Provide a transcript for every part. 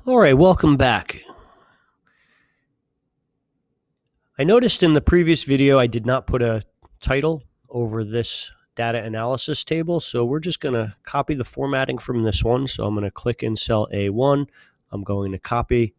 All right, welcome back. I noticed in the previous video I did not put a title over this data analysis table, so we're just going to copy the formatting from this one. So I'm going to click in cell A1, I'm going to copy,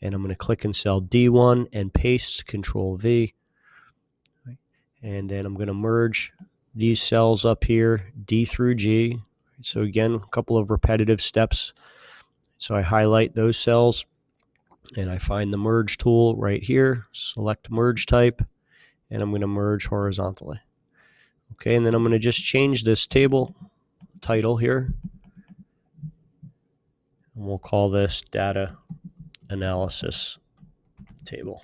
and I'm going to click in cell D1 and paste, Control V. And then I'm going to merge these cells up here, D through G. So again, a couple of repetitive steps. So I highlight those cells, and I find the merge tool right here, select merge type, and I'm going to merge horizontally. Okay, and then I'm going to just change this table title here, and we'll call this data analysis table.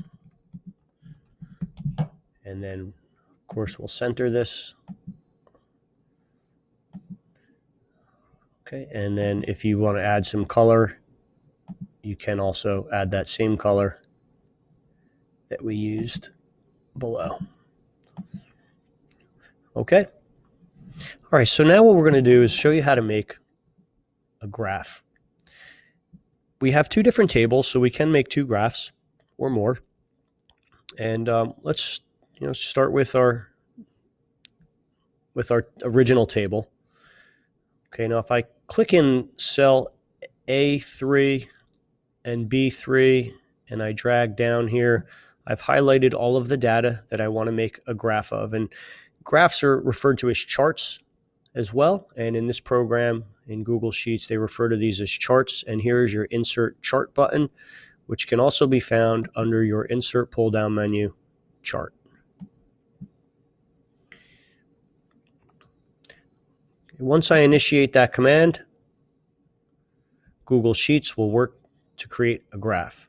And then, of course, we'll center this. Okay, and then if you want to add some color, you can also add that same color that we used below. Okay. All right, so now what we're going to do is show you how to make a graph. We have two different tables, so we can make two graphs or more. And let's start with our original table. Okay, now if I click in cell A3 and B3 and I drag down here, I've highlighted all of the data that I want to make a graph of. And graphs are referred to as charts as well. And in this program, in Google Sheets, they refer to these as charts. And here is your Insert Chart button, which can also be found under your Insert pull-down menu, Chart. Once I initiate that command, Google Sheets will work to create a graph.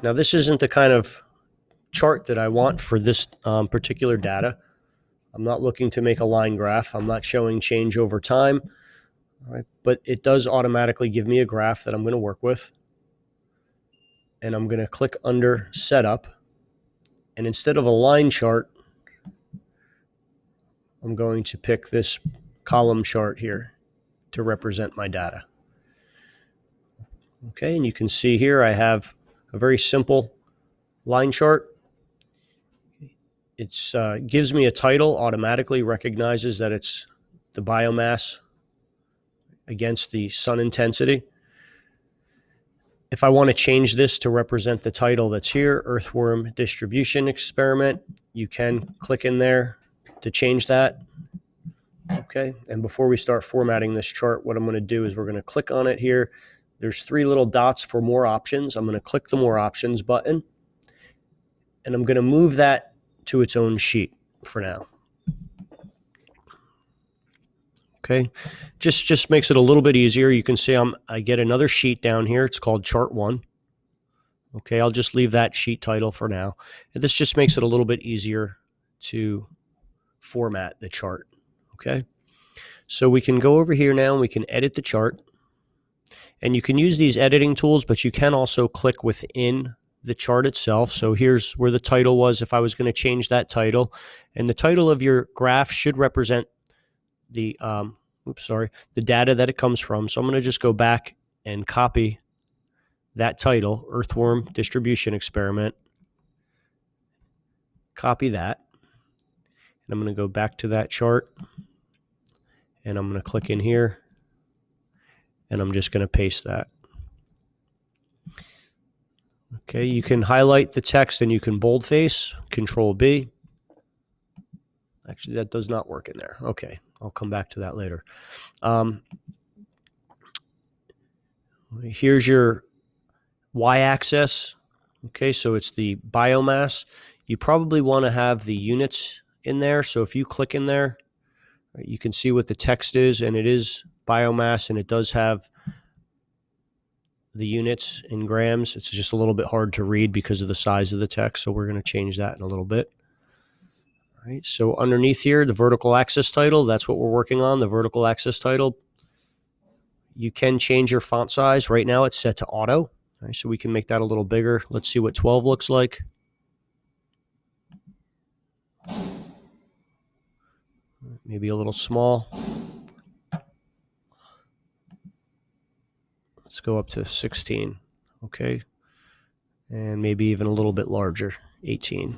Now, this isn't the kind of chart that I want for this particular data. I'm not looking to make a line graph. I'm not showing change over time. All right, but it does automatically give me a graph that I'm going to work with. And I'm going to click under Setup. And instead of a line chart, I'm going to pick this column chart here to represent my data. Okay, and you can see here I have a very simple line chart. It gives me a title, automatically recognizes that it's the biomass against the sun intensity. If I want to change this to represent the title that's here, Earthworm Distribution Experiment, you can click in there to change that. Okay, and before we start formatting this chart, what I'm going to do is we're going to click on it here. There's three little dots for more options. I'm going to click the More Options button, and I'm going to move that to its own sheet for now. Okay, just makes it a little bit easier. You can see I get another sheet down here. It's called Chart 1. Okay, I'll just leave that sheet title for now. And this just makes it a little bit easier to format the chart. Okay, so we can go over here now and we can edit the chart. And you can use these editing tools, but you can also click within the chart itself. So here's where the title was if I was going to change that title. And the title of your graph should represent the the data that it comes from. So I'm going to just go back and copy that title, Earthworm Distribution Experiment. Copy that. And I'm going to go back to that chart. And I'm going to click in here. And I'm just going to paste that. Okay, you can highlight the text and you can boldface, Control B. Actually, that does not work in there. Okay, I'll come back to that later. Here's your y-axis. Okay, so it's the biomass. You probably want to have the units in there. So if you click in there, you can see what the text is, and it is biomass, and it does have the units in grams. It's just a little bit hard to read because of the size of the text, so we're going to change that in a little bit. All right, so underneath here, the vertical axis title, that's what we're working on, the vertical axis title. You can change your font size. Right now it's set to auto. All right, so we can make that a little bigger. Let's see what 12 looks like. Maybe a little small. Let's go up to 16, okay? And maybe even a little bit larger, 18.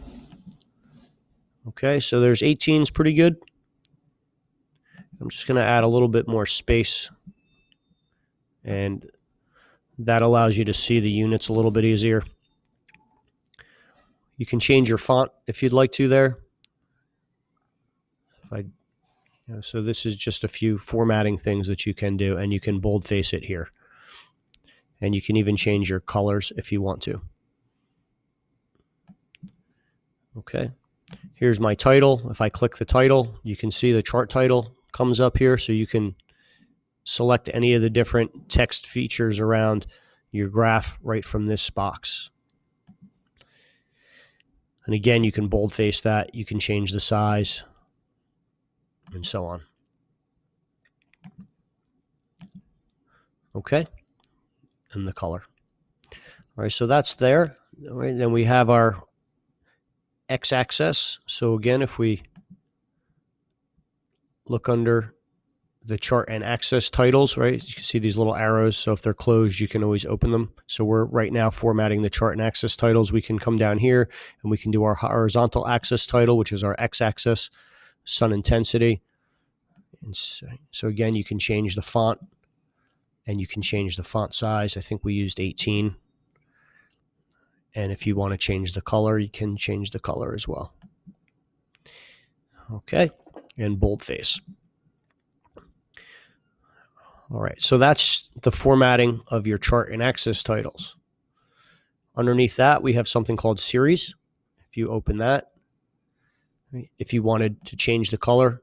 Okay, so there's 18 is pretty good. I'm just going to add a little bit more space, and that allows you to see the units a little bit easier. You can change your font if you'd like to there. So this is just a few formatting things that you can do, and you can boldface it here. And you can even change your colors if you want to. Okay, here's my title. If I click the title, you can see the chart title comes up here, so you can select any of the different text features around your graph right from this box. And again, you can boldface that, you can change the size, and so on. Okay, and the color. All right, so that's there. All right, then we have our x-axis. So again, if we look under the chart and axis titles, right, you can see these little arrows. So if they're closed, you can always open them. So we're right now formatting the chart and axis titles. We can come down here and we can do our horizontal axis title, which is our x-axis, sun intensity. And so again, you can change the font and you can change the font size. I think we used 18. And if you want to change the color, you can change the color as well. Okay, and boldface. All right, so that's the formatting of your chart and axis titles. Underneath that, we have something called series. If you open that, if you wanted to change the color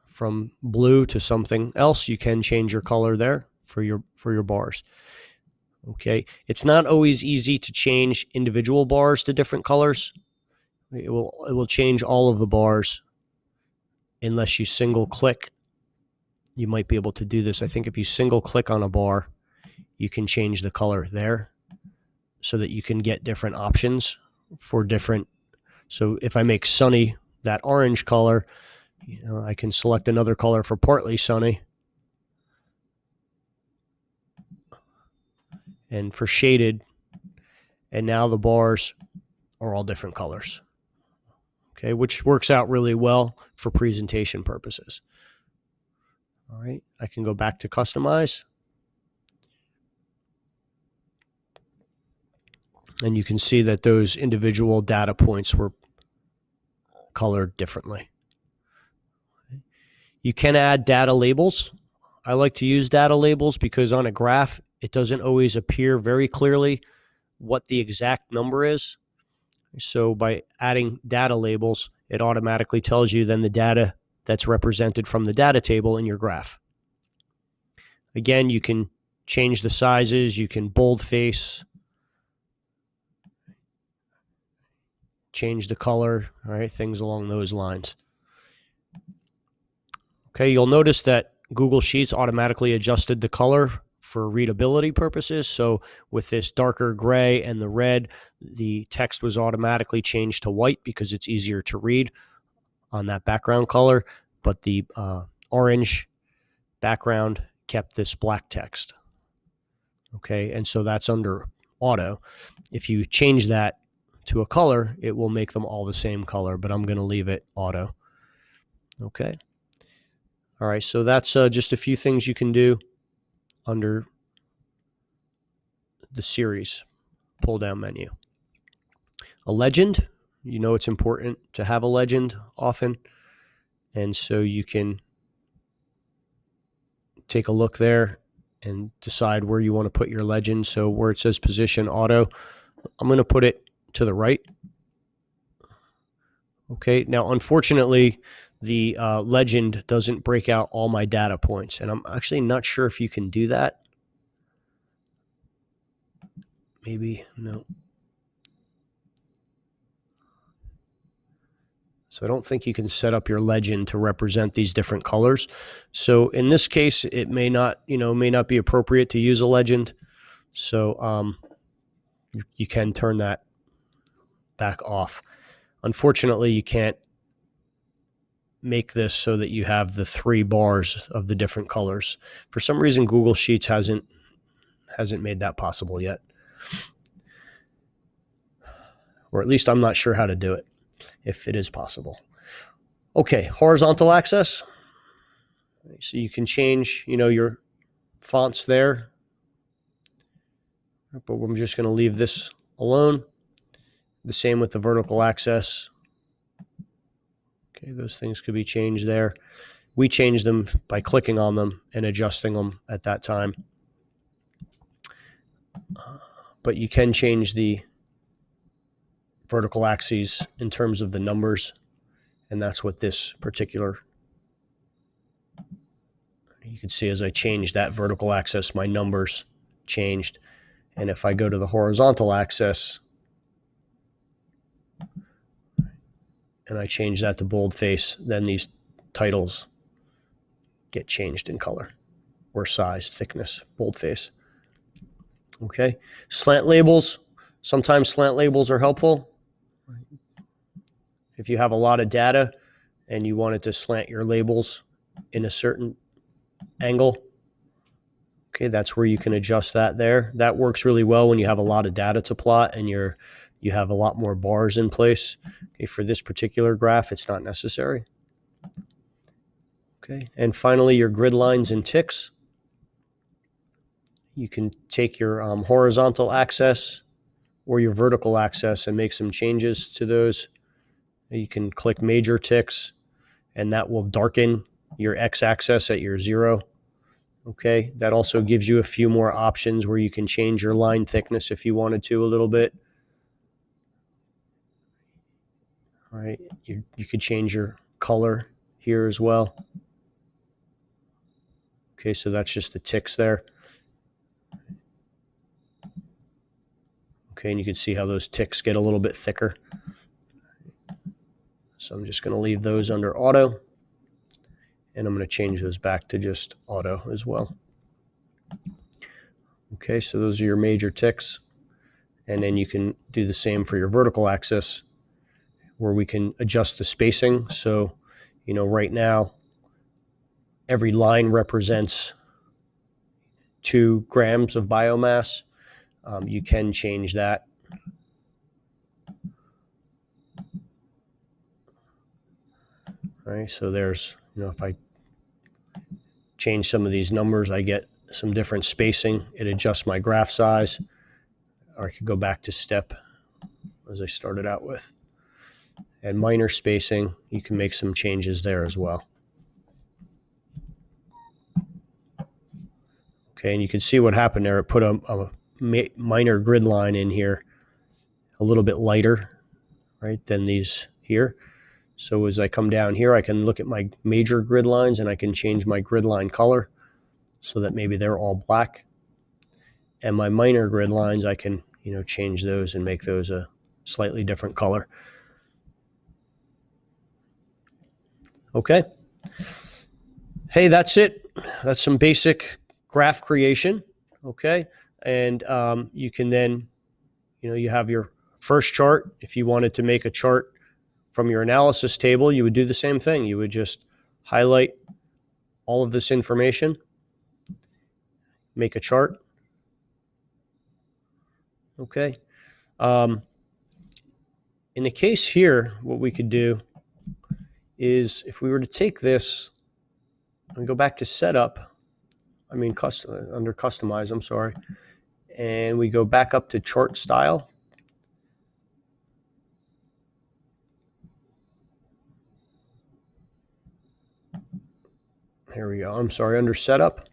from blue to something else, you can change your color there for your bars. Okay, it's not always easy to change individual bars to different colors. It will change all of the bars unless you single click. You might be able to do this. I think if you single click on a bar, you can change the color there so that you can get different options for different. So if I make sunny that orange color, I can select another color for partly sunny. And for shaded, and now the bars are all different colors. Okay, which works out really well for presentation purposes. All right, I can go back to customize. And you can see that those individual data points were colored differently. You can add data labels. I like to use data labels because on a graph, it doesn't always appear very clearly what the exact number is. So by adding data labels, it automatically tells you then the data that's represented from the data table in your graph. Again, you can change the sizes, you can boldface, change the color, all right, things along those lines. Okay, you'll notice that Google Sheets automatically adjusted the color for readability purposes. So with this darker gray and the red, the text was automatically changed to white because it's easier to read on that background color. But the orange background kept this black text. Okay, and so that's under auto. If you change that to a color, it will make them all the same color, but I'm going to leave it auto. Okay. All right, so that's just a few things you can do under the series pull-down menu. A legend, you know it's important to have a legend often, and so you can take a look there and decide where you want to put your legend. So where it says position auto, I'm going to put it to the right. Okay, now unfortunately, the legend doesn't break out all my data points, and I'm actually not sure if you can do that. Maybe, no. So I don't think you can set up your legend to represent these different colors. So in this case, it may not, may not be appropriate to use a legend. So you can turn that back off. Unfortunately, you can't make this so that you have the 3 bars of the different colors. For some reason, Google Sheets hasn't hasn't made that possible yet. Or at least I'm not sure how to do it, if it is possible. Okay, horizontal access. So you can change, your fonts there. But I'm just going to leave this alone. The same with the vertical access. Okay, those things could be changed there. We change them by clicking on them and adjusting them at that time. But you can change the vertical axes in terms of the numbers, and that's what this particular, you can see as I change that vertical axis, my numbers changed. And if I go to the horizontal axis and I change that to boldface, then these titles get changed in color or size, thickness, boldface. Okay, slant labels. Sometimes slant labels are helpful. If you have a lot of data and you wanted to slant your labels in a certain angle, okay, that's where you can adjust that there. That works really well when you have a lot of data to plot and you have a lot more bars in place. Okay, for this particular graph, it's not necessary. Okay, and finally, your grid lines and ticks. You can take your horizontal axis or your vertical axis and make some changes to those. You can click major ticks, and that will darken your x-axis at your 0. Okay, that also gives you a few more options where you can change your line thickness if you wanted to a little bit. All right, you could change your color here as well. Okay, so that's just the ticks there. Okay, and you can see how those ticks get a little bit thicker. So I'm just going to leave those under auto, and I'm going to change those back to just auto as well. Okay, so those are your major ticks. And then you can do the same for your vertical axis, where we can adjust the spacing. So, right now, every line represents 2 grams of biomass. You can change that. All right, so there's, if I change some of these numbers, I get some different spacing. It adjusts my graph size. Or I could go back to step as I started out with. And minor spacing, you can make some changes there as well. Okay, and you can see what happened there. It put a minor grid line in here, a little bit lighter, right, than these here. So as I come down here, I can look at my major grid lines and I can change my grid line color so that maybe they're all black. And my minor grid lines, I can, change those and make those a slightly different color. Okay. Hey, that's it. That's some basic graph creation. Okay. And you can then, you have your first chart. If you wanted to make a chart from your analysis table, you would do the same thing. You would just highlight all of this information, make a chart. Okay. In the case here, what we could do is if we were to take this and go back to setup, under customize, I'm sorry, and we go back up to chart style. Here we go. I'm sorry, under setup.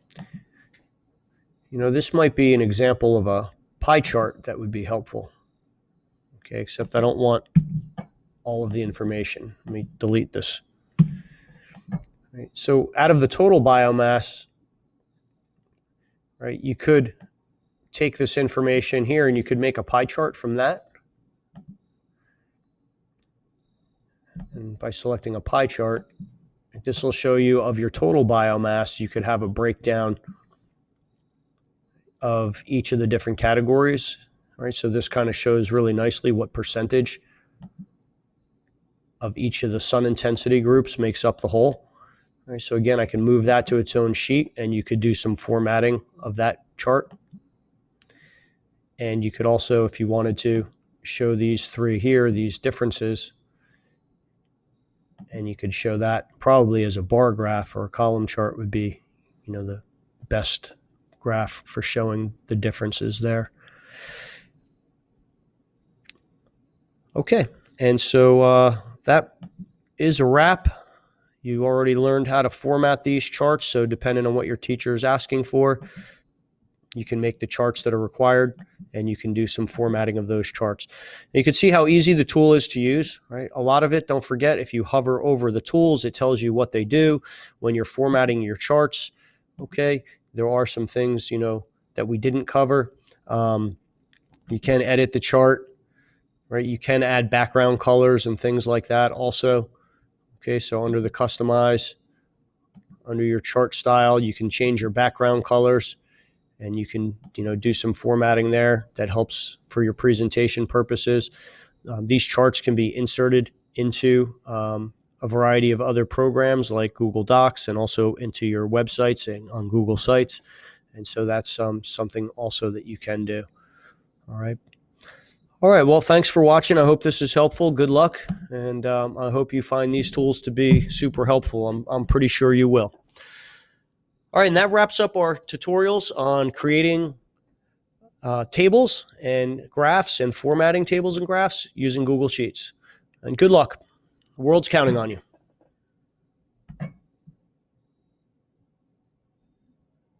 This might be an example of a pie chart that would be helpful. Okay, except I don't want all of the information. Let me delete this. Right, so out of the total biomass, right, you could take this information here and you could make a pie chart from that. And by selecting a pie chart, this will show you of your total biomass, you could have a breakdown of each of the different categories. Right, so this kind of shows really nicely what percentage of each of the sun intensity groups makes up the whole. Right, so again, I can move that to its own sheet and you could do some formatting of that chart. And you could also, if you wanted to, show these three here, these differences, and you could show that probably as a bar graph, or a column chart would be, the best graph for showing the differences there. Okay, and so that is a wrap. You already learned how to format these charts, so depending on what your teacher is asking for, you can make the charts that are required, and you can do some formatting of those charts. And you can see how easy the tool is to use, right? A lot of it, don't forget, if you hover over the tools, it tells you what they do when you're formatting your charts. Okay, there are some things, that we didn't cover. You can edit the chart, right? You can add background colors and things like that also. Okay, so under the customize, under your chart style, you can change your background colors, and you can do some formatting there that helps for your presentation purposes. These charts can be inserted into a variety of other programs like Google Docs, and also into your websites and on Google Sites. And so that's something also that you can do. All right. All right. Well, thanks for watching. I hope this is helpful. Good luck. And I hope you find these tools to be super helpful. I'm pretty sure you will. All right. And that wraps up our tutorials on creating tables and graphs and formatting tables and graphs using Google Sheets. And good luck. The world's counting on you.